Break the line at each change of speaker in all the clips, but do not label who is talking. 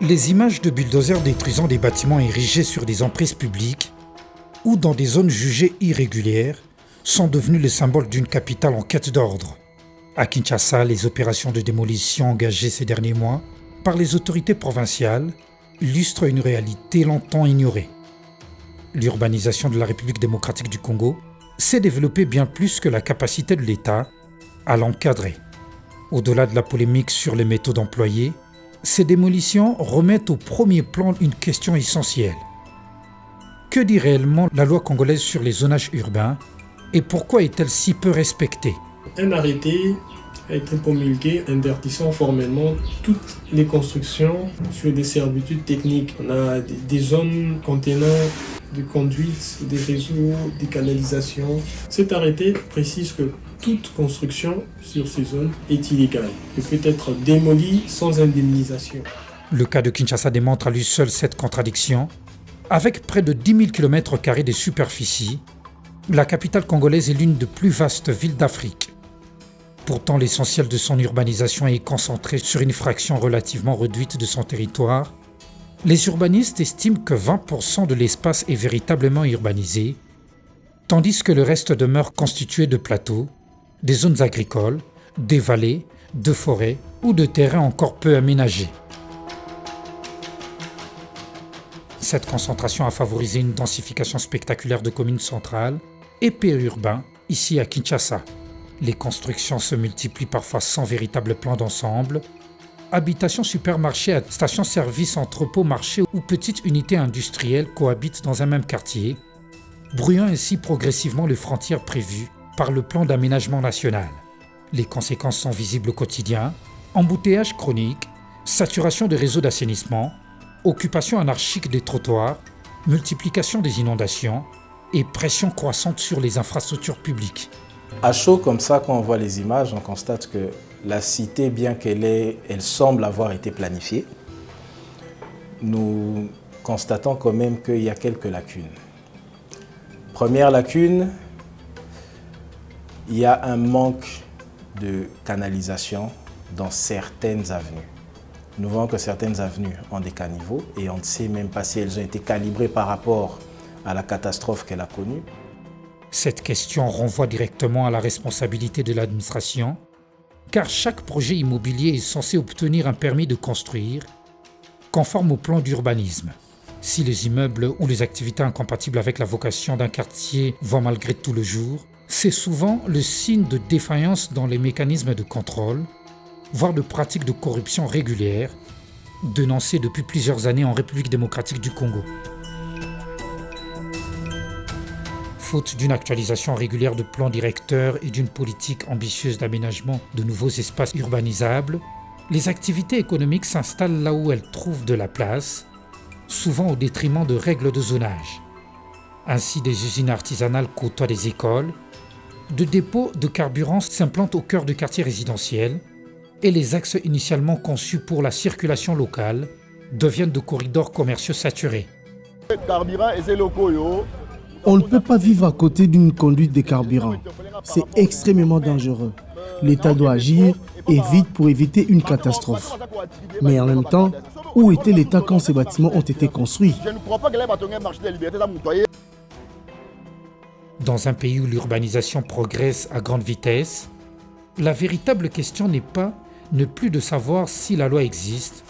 Les images de bulldozers détruisant des bâtiments érigés sur des emprises publiques ou dans des zones jugées irrégulières sont devenues le symbole d'une capitale en quête d'ordre. À Kinshasa, les opérations de démolition engagées ces derniers mois par les autorités provinciales illustrent une réalité longtemps ignorée. L'urbanisation de la République démocratique du Congo s'est développée bien plus que la capacité de l'État à l'encadrer. Au-delà de la polémique sur les méthodes employées, ces démolitions remettent au premier plan une question essentielle. Que dit réellement la loi congolaise sur les zonages urbains et pourquoi est-elle si peu respectée ?
Un arrêté a été promulgué interdisant formellement toutes les constructions sur des servitudes techniques. On a des zones contenant des conduites, des réseaux, des canalisations. Cet arrêté précise que toute construction sur ces zones est illégale et peut être démolie sans indemnisation.
Le cas de Kinshasa démontre à lui seul cette contradiction. Avec près de 10 000 km² de superficie, la capitale congolaise est l'une des plus vastes villes d'Afrique. Pourtant, l'essentiel de son urbanisation est concentré sur une fraction relativement réduite de son territoire. Les urbanistes estiment que 20% de l'espace est véritablement urbanisé, tandis que le reste demeure constitué de plateaux, des zones agricoles, des vallées, de forêts ou de terrains encore peu aménagés. Cette concentration a favorisé une densification spectaculaire de communes centrales et périurbains ici à Kinshasa. Les constructions se multiplient parfois sans véritable plan d'ensemble. Habitations, supermarchés, stations-service, entrepôts, marchés ou petites unités industrielles cohabitent dans un même quartier, brouillant ainsi progressivement les frontières prévues par le plan d'aménagement national. Les conséquences sont visibles au quotidien: embouteillages chroniques, saturation des réseaux d'assainissement, occupation anarchique des trottoirs, multiplication des inondations et pression croissante sur les infrastructures publiques.
À chaud comme ça, quand on voit les images, on constate que la cité, bien elle semble avoir été planifiée, nous constatons quand même qu'il y a quelques lacunes. Première lacune, il y a un manque de canalisation dans certaines avenues. Nous voyons que certaines avenues ont des caniveaux et on ne sait même pas si elles ont été calibrées par rapport à la catastrophe qu'elle a connue.
Cette question renvoie directement à la responsabilité de l'administration, car chaque projet immobilier est censé obtenir un permis de construire conforme au plan d'urbanisme. Si les immeubles ou les activités incompatibles avec la vocation d'un quartier voient malgré tout le jour, c'est souvent le signe de défaillance dans les mécanismes de contrôle, voire de pratiques de corruption régulières, dénoncées depuis plusieurs années en République démocratique du Congo. Faute d'une actualisation régulière de plans directeurs et d'une politique ambitieuse d'aménagement de nouveaux espaces urbanisables, les activités économiques s'installent là où elles trouvent de la place, souvent au détriment de règles de zonage. Ainsi, des usines artisanales côtoient des écoles, de dépôts de carburant s'implantent au cœur de quartiers résidentiels et les axes initialement conçus pour la circulation locale deviennent de corridors commerciaux saturés.
On ne peut pas vivre à côté d'une conduite de carburant. C'est extrêmement dangereux. L'État doit agir et vite pour éviter une catastrophe. Mais en même temps, où était l'État quand ces bâtiments ont été construits ?
Dans un pays où l'urbanisation progresse à grande vitesse, la véritable question n'est pas ne plus de savoir si la loi existe,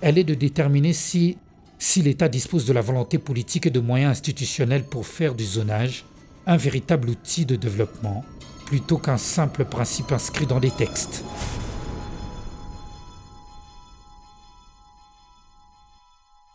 elle est de déterminer si l'État dispose de la volonté politique et de moyens institutionnels pour faire du zonage un véritable outil de développement, plutôt qu'un simple principe inscrit dans des textes.